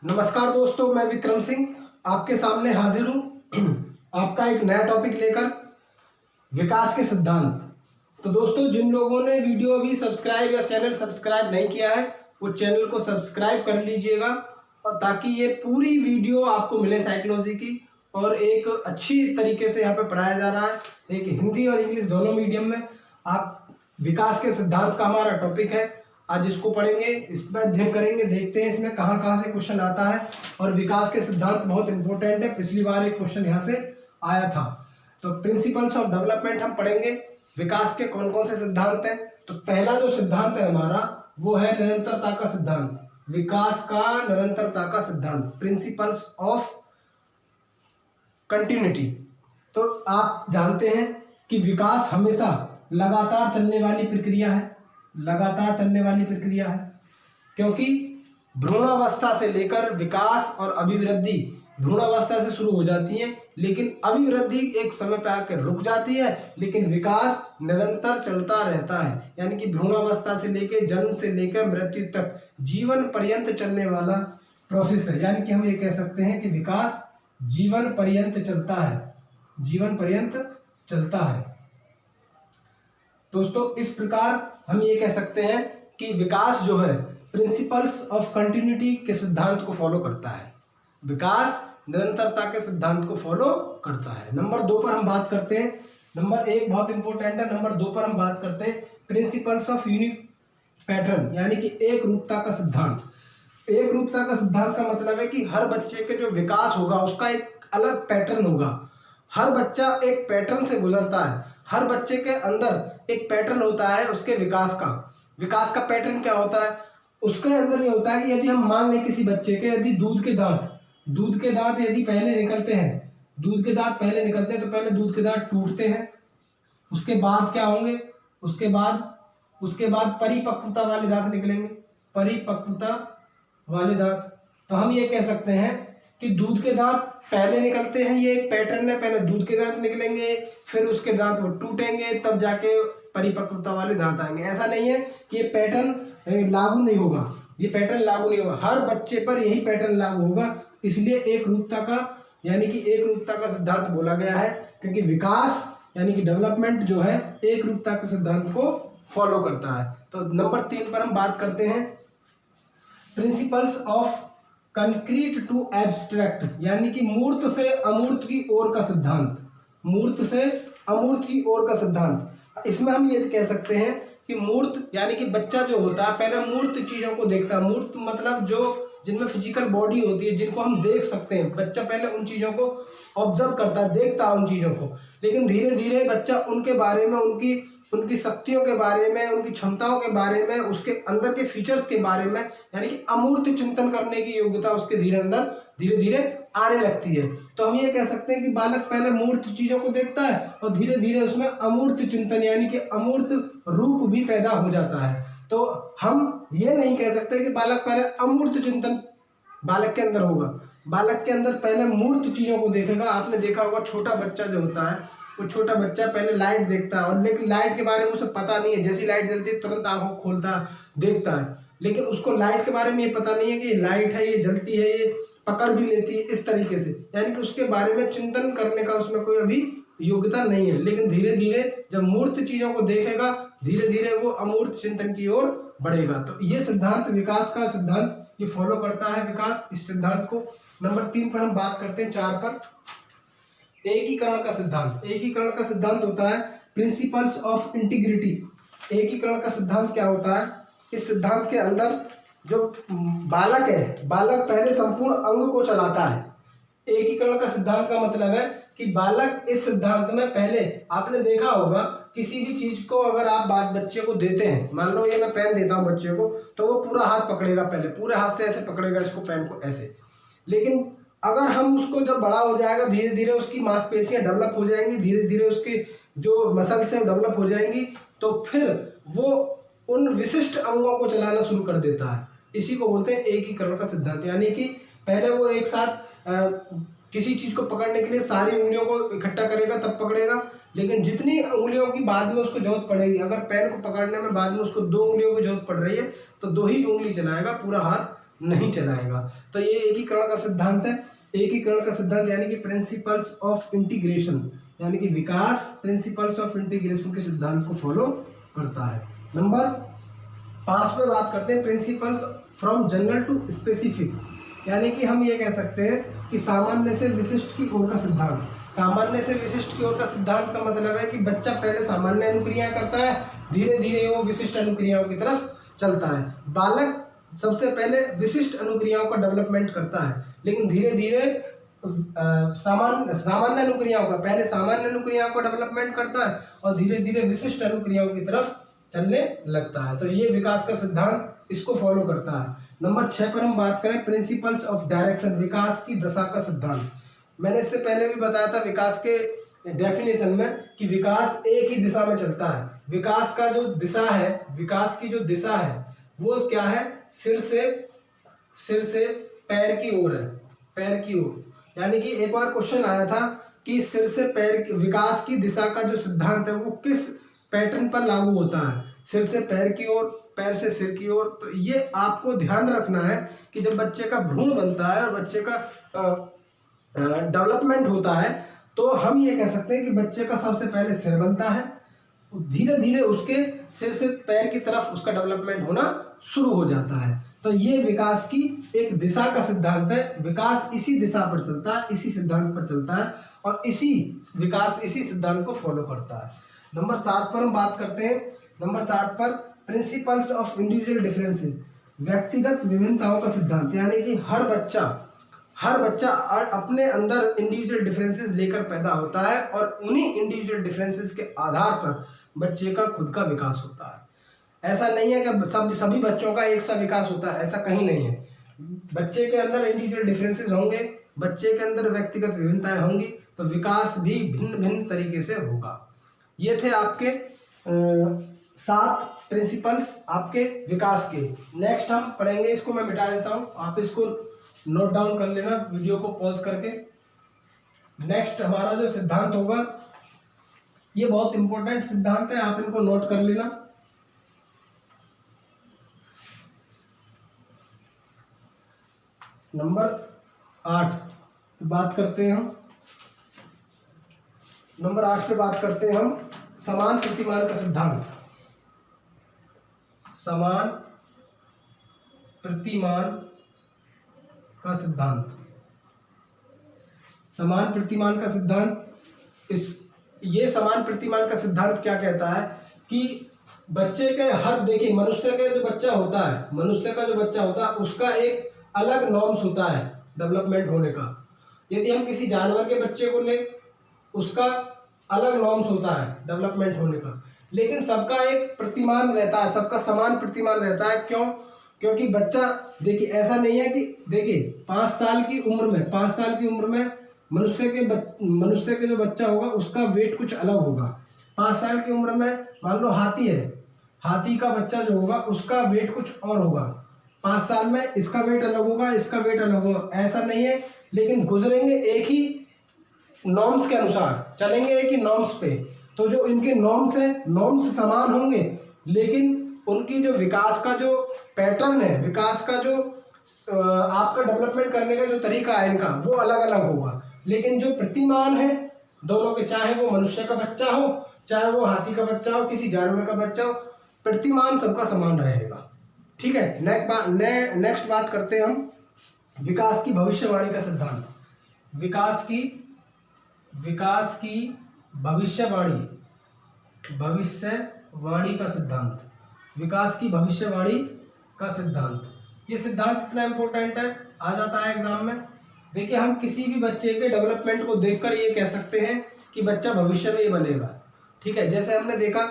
नमस्कार दोस्तों, मैं विक्रम सिंह आपके सामने हाजिर हूँ आपका एक नया टॉपिक लेकर, विकास के सिद्धांत। तो दोस्तों, जिन लोगों ने वीडियो अभी सब्सक्राइब या चैनल सब्सक्राइब नहीं किया है वो चैनल को सब्सक्राइब कर लीजिएगा, और ताकि ये पूरी वीडियो आपको मिले साइकोलॉजी की, और एक अच्छी तरीके से यहाँ पे पढ़ाया जा रहा है, एक हिंदी और इंग्लिश दोनों मीडियम में। आप विकास के सिद्धांत का हमारा टॉपिक है, आज इसको पढ़ेंगे, इस पर अध्ययन करेंगे, देखते हैं इसमें कहाँ कहाँ से क्वेश्चन आता है। और विकास के सिद्धांत बहुत इंपॉर्टेंट है, पिछली बार एक क्वेश्चन यहाँ से आया था। तो प्रिंसिपल्स ऑफ डेवलपमेंट हम पढ़ेंगे, विकास के कौन कौन से सिद्धांत हैं। तो पहला जो सिद्धांत है हमारा वो है निरंतरता का सिद्धांत, विकास का निरंतरता का सिद्धांत, प्रिंसिपल्स ऑफ कंटिन्यूटी। तो आप जानते हैं कि विकास हमेशा लगातार चलने वाली प्रक्रिया है, लगातार चलने वाली प्रक्रिया है, क्योंकि भ्रूणावस्था से लेकर विकास और अभिवृद्धि भ्रूणावस्था से शुरू हो जाती है, लेकिन अभिवृद्धि एक समय पर आकर रुक जाती है, लेकिन विकास निरंतर चलता रहता है। यानी कि भ्रूणावस्था से लेकर जन्म से लेकर मृत्यु तक जीवन पर्यंत चलने वाला प्रोसेस है। यानी कि हम ये कह सकते हैं कि विकास जीवन पर्यंत चलता है, जीवन पर्यंत चलता है। दोस्तों, इस प्रकार हम ये कह सकते हैं कि विकास जो है प्रिंसिपल्स ऑफ कंटिन्यूटी के सिद्धांत को फॉलो करता है, विकास निरंतरता के सिद्धांत को फॉलो करता है। नंबर 2 पर हम बात करते हैं, नंबर 1 बहुत इंपॉर्टेंट है, नंबर 2 पर हम बात करते हैं प्रिंसिपल्स ऑफ यूनिक पैटर्न, यानी कि एक रूपता का सिद्धांत। एक रूपता का सिद्धांत का मतलब है कि हर बच्चे के जो विकास होगा उसका एक अलग पैटर्न होगा, हर बच्चा एक पैटर्न से गुजरता है, हर बच्चे के अंदर एक पैटर्न होता है उसके विकास का। विकास का पैटर्न क्या होता है, उसके अंदर ये होता है कि यदि हम मान लें किसी बच्चे के यदि दूध के दांत यदि पहले निकलते हैं, दूध के दांत पहले निकलते हैं, तो पहले दूध के दांत टूटते हैं, उसके बाद क्या होंगे, उसके बाद परिपक्वता वाले दांत निकलेंगे, परिपक्वता वाले दांत। तो हम ये कह सकते हैं कि दूध के दांत पहले निकलते हैं, ये एक पैटर्न है, पहले दूध के दांत निकलेंगे, फिर उसके दांत वो टूटेंगे, तब जाके परिपक्वता वाले दांत आएंगे। ऐसा नहीं है कि ये पैटर्न लागू नहीं होगा, ये पैटर्न लागू नहीं होगा, हर बच्चे पर यही पैटर्न लागू होगा। इसलिए एक रूपता का यानी कि एक रूपता का सिद्धांत बोला गया है, क्योंकि विकास यानी कि डेवलपमेंट जो है एक रूपता के सिद्धांत को फॉलो करता है। तो नंबर 3 पर हम बात करते हैं principles of concrete to abstract, यानी कि मूर्त से अमूर्त की ओर का सिद्धांत, मूर्त से अमूर्त की ओर का सिद्धांत। इसमें हम ये कह सकते हैं कि मूर्त यानी कि बच्चा जो होता है पहले मूर्त चीजों को देखता है, मूर्त मतलब जो जिनमें फिजिकल बॉडी होती है, जिनको हम देख सकते हैं, बच्चा पहले उन चीजों को ऑब्जर्व करता है, देखता है उन चीजों को, लेकिन धीरे धीरे बच्चा उनके बारे में, उनकी शक्तियों के बारे में, उनकी क्षमताओं के बारे में, उसके अंदर के फीचर्स के बारे में, यानी कि अमूर्त चिंतन करने की योग्यता उसके धीरे धीरे आने लगती है। तो हम ये कह सकते हैं कि बालक पहले मूर्त चीजों को देखता है और धीरे धीरे उसमें अमूर्त चिंतन यानी कि अमूर्त रूप भी पैदा हो जाता है। तो हम ये नहीं कह सकते कि बालक पहले अमूर्त चिंतन बालक के अंदर होगा, बालक के अंदर पहले मूर्त चीजों को देखेगा। आपने देखा होगा छोटा बच्चा जो होता है, वो छोटा बच्चा पहले लाइट देखता है, और लेकिन लाइट के बारे में उसे पता नहीं है, जैसी लाइट जलती है तुरंत आंखों खोलता देखता है, लेकिन उसको लाइट के बारे में ये पता नहीं है कि ये लाइट है, ये जलती है, ये पकड़ भी लेती है, इस तरीके से, यानी कि उसके बारे में चिंतन करने का उसमें कोई अभी योग्यता नहीं है। लेकिन धीरे धीरे जब मूर्त चीजों को देखेगा, धीरे धीरे वो अमूर्त चिंतन की ओर बढ़ेगा। तो ये सिद्धांत विकास का सिद्धांत ये फॉलो करता है, विकास इस सिद्धांत को। नंबर 3 पर हम बात करते हैं, 4 पर एकीकरण का सिद्धांत। एकीकरण का सिद्धांत होता है प्रिंसिपल्स ऑफ इंटीग्रिटी। एकीकरण का सिद्धांत क्या होता है, इस सिद्धांत के अंदर जो बालक है, बालक पहले संपूर्ण अंग को चलाता है। एकीकरण का सिद्धांत का मतलब है कि बालक इस सिद्धांत में पहले, आपने देखा होगा किसी भी चीज को अगर आप बच्चे को देते हैं, मान लो ये मैं पेन देता हूँ बच्चे को, तो वो पूरा हाथ पकड़ेगा, पहले पूरे हाथ से ऐसे पकड़ेगा इसको, पेन को ऐसे। लेकिन अगर हम उसको जब बड़ा हो जाएगा, धीरे धीरे उसकी मांसपेशियां डेवलप हो जाएंगी, धीरे धीरे उसके जो मसल्स हैं डेवलप हो जाएंगी, तो फिर वो उन विशिष्ट अंगों को चलाना शुरू कर देता है। इसी को बोलते हैं एकीकरण का सिद्धांत। यानी कि पहले वो एक साथ किसी चीज को पकड़ने के लिए सारी उंगलियों को इकट्ठा करेगा तब पकड़ेगा, लेकिन जितनी उंगलियों की बाद में उसको जरूरत पड़ेगी, अगर पेन को पकड़ने में बाद में उसको 2 उंगलियों की जरूरत पड़ रही है तो 2 ही उंगली चलाएगा, पूरा हाथ नहीं चलाएगा। तो ये एकीकरण का सिद्धांत है। एकीकरण का सिद्धांत यानी कि प्रिंसिपल्स ऑफ इंटीग्रेशन, यानी कि विकास प्रिंसिपल्स ऑफ इंटीग्रेशन के सिद्धांत को फॉलो करता है। नंबर 5 पे बात करते हैं principles from general to specific, यानी कि हम ये कह सकते हैं कि सामान्य से विशिष्ट की ओर का सिद्धांत। सामान्य से विशिष्ट की ओर का सिद्धांत का मतलब है कि बच्चा पहले सामान्य अनुक्रियाएं करता है, धीरे धीरे वो विशिष्ट अनुक्रियाओं की तरफ चलता है। बालक सबसे पहले विशिष्ट अनुक्रियाओं का डेवलपमेंट करता है, लेकिन धीरे धीरे सामान्य अनुक्रियाओं का, पहले सामान्य अनुक्रियाओं का डेवलपमेंट करता है और धीरे धीरे विशिष्ट अनुक्रियाओं की तरफ चलने लगता है। तो ये विकास का सिद्धांत इसको फॉलो करता है। नंबर 6 पर हम बात करें प्रिंसिपल्स ऑफ डायरेक्शन, विकास की दशा का सिद्धांत। मैंने इससे पहले भी बताया था विकास के डेफिनेशन में कि विकास एक ही दिशा में चलता है। विकास का जो दिशा है, विकास की जो दिशा है वो क्या है, सिर से पैर की ओर है, पैर की ओर। यानी कि एक बार क्वेश्चन आया था कि सिर से पैर, विकास की दिशा का जो सिद्धांत है वो किस पैटर्न पर लागू होता है, सिर से पैर की ओर, पैर से सिर की ओर। तो ये आपको ध्यान रखना है कि जब बच्चे का भ्रूण बनता है और बच्चे का डेवलपमेंट होता है तो हम ये कह सकते हैं कि बच्चे का सबसे पहले सिर बनता है, धीरे धीरे उसके सिर से पैर की तरफ उसका डेवलपमेंट होना शुरू हो जाता है। तो ये विकास की एक दिशा का सिद्धांत है। विकास इसी दिशा पर चलता है, इसी सिद्धांत पर चलता है और विकास इसी सिद्धांत को फॉलो करता है। नंबर 7 पर हम बात करते हैं। नंबर 7 पर प्रिंसिपल्स ऑफ इंडिविजुअल डिफरेंसेस, व्यक्तिगत विभिन्नताओं का सिद्धांत, यानी कि हर बच्चा अपने अंदर इंडिविजुअल डिफरेंसेस लेकर पैदा होता है और उन्हीं इंडिविजुअल डिफरेंसेस के आधार पर बच्चे का खुद का विकास होता है। ऐसा नहीं है कि सभी बच्चों का एक सा विकास होता है, ऐसा कहीं नहीं है। बच्चे के अंदर इंडिविजुअल डिफरेंसेस होंगे, बच्चे के अंदर व्यक्तिगत विभिन्नताएं होंगी, तो विकास भी भिन्न भिन्न तरीके से होगा। ये थे आपके 7 प्रिंसिपल्स आपके विकास के। नेक्स्ट हम पढ़ेंगे, इसको मैं मिटा देता हूँ, आप इसको नोट डाउन कर लेना वीडियो को पॉज करके। नेक्स्ट हमारा जो सिद्धांत होगा ये बहुत इंपॉर्टेंट सिद्धांत है, आप इनको नोट कर लेना। नंबर 8 बात करते हैं हम। नंबर 8 पे बात करते हैं हम समान प्रतिमान का सिद्धांत। समान प्रतिमान का सिद्धांत, समान प्रतिमान का सिद्धांत। ये समान प्रतिमान का सिद्धांत क्या कहता है कि बच्चे के देखिए मनुष्य का जो बच्चा होता है उसका एक अलग नॉर्म्स होता है डेवलपमेंट होने का। यदि हम किसी जानवर के बच्चे को ले, उसका अलग नॉर्म्स होता है डेवलपमेंट होने का, लेकिन सबका एक प्रतिमान रहता है, सबका समान प्रतिमान रहता है। क्यों? क्योंकि बच्चा, देखिए ऐसा नहीं है कि देखिए 5 साल की उम्र में मनुष्य के जो बच्चा होगा उसका वेट कुछ अलग होगा। 5 साल की उम्र में मान लो हाथी है, हाथी का बच्चा जो होगा उसका वेट कुछ और होगा। 5 साल में इसका वेट अलग होगा, इसका वेट अलग होगा, ऐसा नहीं है, लेकिन गुजरेंगे एक ही नॉर्म्स के अनुसार, चलेंगे एक ही नॉर्म्स पे। तो जो इनके नॉर्म्स हैं, नॉर्म्स समान होंगे, लेकिन उनकी जो विकास का जो पैटर्न है, विकास का जो आपका डेवलपमेंट करने का जो तरीका है इनका, वो अलग अलग होगा। लेकिन जो प्रतिमान है दोनों के, चाहे वो मनुष्य का बच्चा हो, चाहे वो हाथी का बच्चा हो, किसी जानवर का बच्चा हो, प्रतिमान सबका समान रहेगा। ठीक है। नेक्स्ट बात करते हैं हम विकास की भविष्यवाणी का सिद्धांत। विकास की भविष्यवाणी का सिद्धांत, विकास की भविष्यवाणी का सिद्धांत। ये सिद्धांत कितना इंपॉर्टेंट है, आ जाता है एग्जाम में। देखिए हम किसी भी बच्चे के डेवलपमेंट को देखकर ये कह सकते हैं कि बच्चा भविष्य में ये बनेगा। ठीक है। जैसे हमने देखा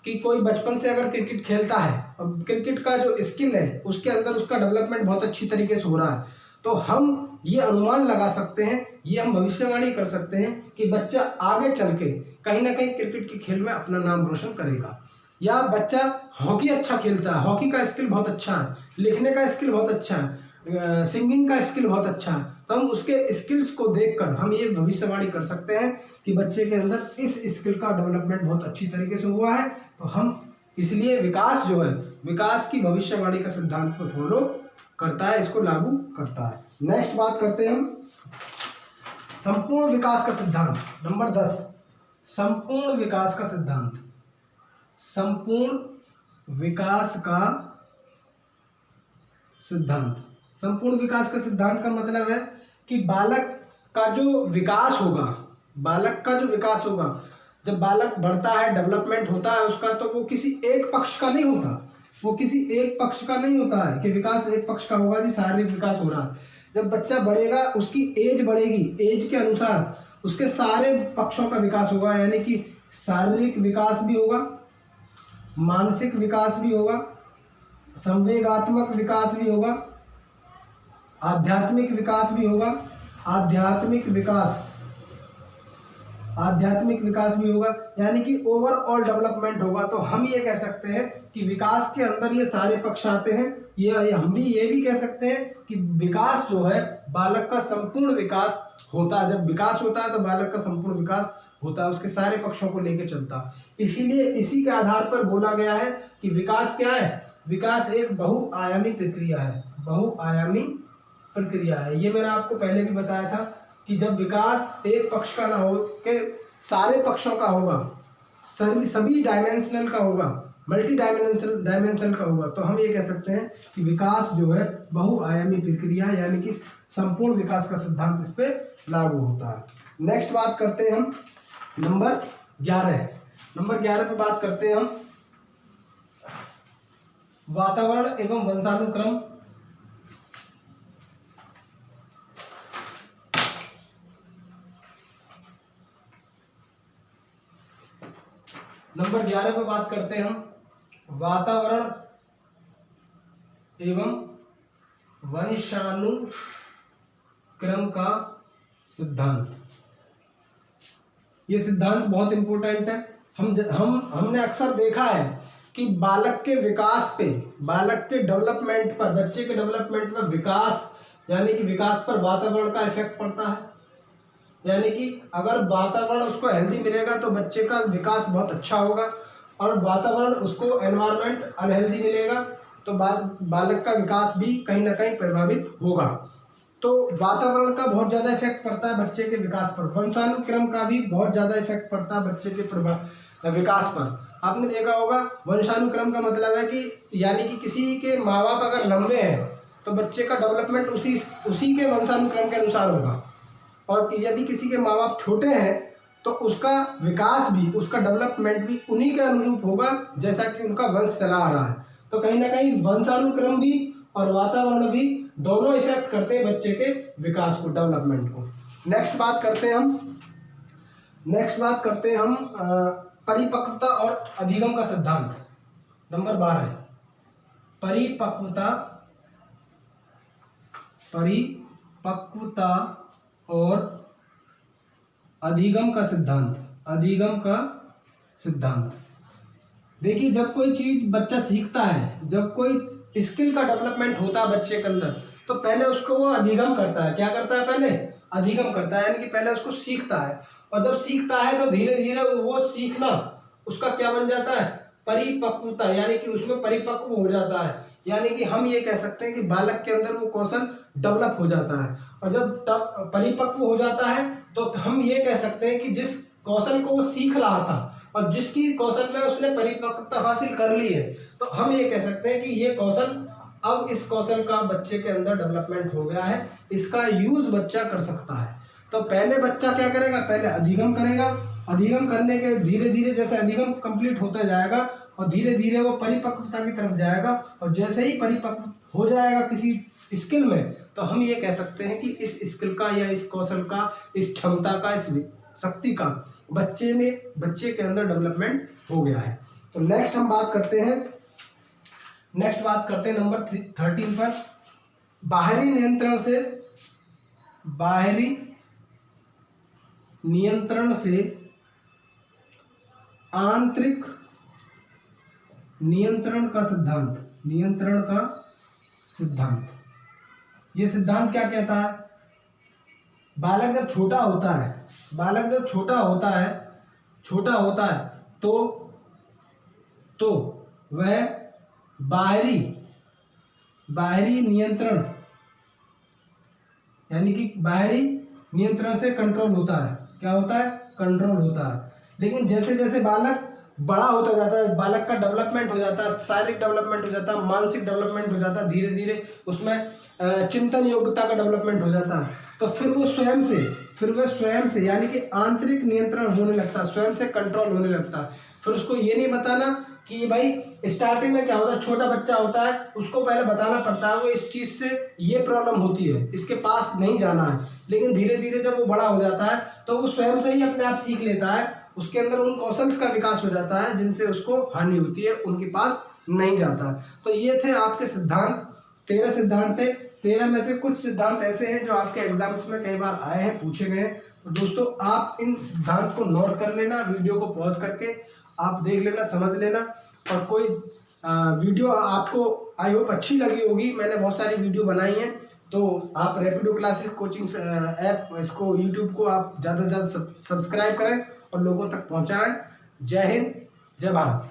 कि कोई बचपन से अगर क्रिकेट खेलता है और क्रिकेट का जो स्किल है उसके अंदर उसका डेवलपमेंट बहुत अच्छी तरीके से हो रहा है, तो हम ये अनुमान लगा सकते हैं, ये हम भविष्यवाणी कर सकते हैं कि बच्चा आगे चल के कहीं ना कहीं क्रिकेट के खेल में अपना नाम रोशन करेगा। या बच्चा हॉकी अच्छा खेलता है, हॉकी का स्किल बहुत अच्छा है, लिखने का स्किल बहुत अच्छा है, सिंगिंग का स्किल बहुत अच्छा है, तो हम उसके स्किल्स को देखकर हम ये भविष्यवाणी कर सकते हैं कि बच्चे के अंदर इस स्किल का डेवलपमेंट बहुत अच्छी तरीके से हुआ है। तो हम इसलिए विकास जो है, विकास की भविष्यवाणी का सिद्धांत को फॉलो करता है, इसको लागू करता है। नेक्स्ट बात करते हैं हम संपूर्ण विकास का सिद्धांत। नंबर 10, संपूर्ण विकास का सिद्धांत। संपूर्ण विकास का सिद्धांत। संपूर्ण विकास का सिद्धांत का मतलब है कि बालक का जो विकास होगा, बालक का जो विकास होगा, जब बालक बढ़ता है, डेवलपमेंट होता है उसका, तो वो किसी एक पक्ष का नहीं होता, वो किसी एक पक्ष का नहीं होता है कि विकास एक पक्ष का होगा जी, शारीरिक विकास हो रहा है। जब बच्चा बढ़ेगा, उसकी एज बढ़ेगी, एज के अनुसार उसके सारे पक्षों का विकास होगा, यानी कि शारीरिक विकास भी होगा, मानसिक विकास भी होगा, संवेगात्मक विकास भी होगा, आध्यात्मिक विकास भी होगा, आध्यात्मिक विकास भी होगा, यानी कि ओवरऑल डेवलपमेंट होगा। तो हम ये कह सकते हैं कि विकास के अंदर ये सारे पक्ष आते हैं। ये हम भी ये भी कह सकते हैं कि विकास जो है बालक का संपूर्ण विकास होता है। जब विकास होता है तो बालक का संपूर्ण विकास होता है, उसके सारे पक्षों को लेकर चलता है। इसीलिए इसी के आधार पर बोला गया है कि विकास क्या है, विकास एक बहुआयामी प्रक्रिया है, बहुआयामी प्रक्रिया है। ये मैंने आपको पहले भी बताया था कि जब विकास एक पक्ष का ना हो के सारे पक्षों का होगा, सभी डायमेंशनल का होगा, मल्टी डायमेंशनल का होगा, तो हम ये कह सकते हैं कि विकास जो है बहुआयामी प्रक्रिया, यानी कि संपूर्ण विकास का सिद्धांत इस पे लागू होता है। नेक्स्ट बात करते हैं हम नंबर 11। नंबर 11 पे बात करते हैं हम वातावरण एवं वंशानुक्रम। नंबर 11 पे बात करते हैं हम वातावरण एवं वंशानुक्रम का सिद्धांत। ये सिद्धांत बहुत इंपॉर्टेंट है। हमने अक्सर देखा है कि बालक के विकास पे, बालक के डेवलपमेंट पर, बच्चे के डेवलपमेंट पर विकास यानी कि विकास पर वातावरण का इफेक्ट पड़ता है। यानी कि अगर वातावरण उसको हेल्दी मिलेगा तो बच्चे का विकास बहुत अच्छा होगा, और वातावरण उसको एनवायरनमेंट अनहेल्दी मिलेगा तो बालक का विकास भी कहीं ना कहीं प्रभावित होगा। तो वातावरण का बहुत ज़्यादा इफेक्ट पड़ता है बच्चे के विकास पर। वंशानुक्रम का भी बहुत ज़्यादा इफेक्ट पड़ता है बच्चे के विकास पर। आपने देखा होगा वंशानुक्रम का मतलब है कि यानी कि किसी के माँ बाप अगर लंबे हैं तो बच्चे का डेवलपमेंट उसी के वंशानुक्रम के अनुसार होगा, और यदि किसी के माँ बाप छोटे हैं तो उसका विकास भी, उसका डेवलपमेंट भी उन्हीं के अनुरूप होगा जैसा कि उनका वंश चला आ रहा है। तो कहीं ना कहीं वंशानुक्रम भी और वातावरण भी दोनों इफेक्ट करते हैं बच्चे के विकास को, डेवलपमेंट को। नेक्स्ट बात करते हैं हम परिपक्वता और अधिगम का सिद्धांत। नंबर 12, परिपक्वता और अधिगम का सिद्धांत। देखिए, जब कोई चीज बच्चा सीखता है, जब कोई स्किल का डेवलपमेंट होता है बच्चे के अंदर, तो पहले उसको वो अधिगम करता है। क्या करता है? पहले अधिगम करता है, यानी कि पहले उसको सीखता है, और जब सीखता है तो धीरे धीरे वो सीखना उसका क्या बन जाता है? परिपक्वता, यानी कि उसमें परिपक्व हो जाता है। यानी कि हम ये कह सकते हैं कि बालक के अंदर वो कौशल डेवलप हो जाता है, और जब परिपक्व हो जाता है तो हम ये कह सकते हैं कि जिस कौशल को वो सीख रहा था और जिसकी कौशल में उसने परिपक्वता हासिल कर ली है, तो हम ये कह सकते हैं कि ये कौशल, अब इस कौशल का बच्चे के अंदर डेवलपमेंट हो गया है, इसका यूज बच्चा कर सकता है। तो पहले बच्चा क्या करेगा? पहले अधिगम करेगा, अधिगम करने के धीरे धीरे जैसे अधिगम कंप्लीट होता जाएगा और धीरे धीरे वो परिपक्वता की तरफ जाएगा, और जैसे ही परिपक्व हो जाएगा किसी स्किल में, तो हम ये कह सकते हैं कि इस स्किल का या इस कौशल का, इस क्षमता का, इस शक्ति का बच्चे के अंदर डेवलपमेंट हो गया है। तो नेक्स्ट बात करते हैं नंबर 13 पर बाहरी नियंत्रण से आंतरिक नियंत्रण का सिद्धांत। ये सिद्धांत क्या कहता है? बालक जब छोटा होता है तो वह बाहरी बाहरी नियंत्रण, यानी कि बाहरी नियंत्रण से कंट्रोल होता है। क्या होता है? कंट्रोल होता है। लेकिन जैसे जैसे बालक बड़ा होता जाता है, बालक का डेवलपमेंट हो जाता है, शारीरिक डेवलपमेंट हो जाता है, मानसिक डेवलपमेंट हो जाता है, धीरे धीरे उसमें चिंतन योग्यता का डेवलपमेंट हो जाता है, तो फिर वह स्वयं से यानी कि आंतरिक नियंत्रण होने लगता है, स्वयं से कंट्रोल होने लगता है। फिर उसको ये नहीं बताना कि भाई स्टार्टिंग में क्या होता है, छोटा बच्चा होता है, उसको पहले बताना पड़ता है वो इस चीज़ से ये प्रॉब्लम होती है, इसके पास नहीं जाना है। लेकिन धीरे धीरे जब वो बड़ा हो जाता है तो वो स्वयं से ही अपने आप सीख लेता है, उसके अंदर उन कौशल्स का विकास हो जाता है जिनसे उसको हानि होती है, उनके पास नहीं जाता। तो ये थे आपके सिद्धांत, 13 सिद्धांत थे। 13 में से कुछ सिद्धांत ऐसे हैं जो आपके एग्जाम्स में कई बार आए हैं, पूछे गए हैं। तो दोस्तों आप इन सिद्धांत को नोट कर लेना, वीडियो को पॉज करके आप देख लेना, समझ लेना। और कोई वीडियो आपको आई होप अच्छी लगी होगी, मैंने बहुत सारी वीडियो बनाई हैं, तो आप रैपिडो क्लासेस कोचिंग ऐप इसको यूट्यूब को आप ज़्यादा से ज़्यादा सब्सक्राइब करें और लोगों तक पहुंचाएं। जय हिंद, जय भारत।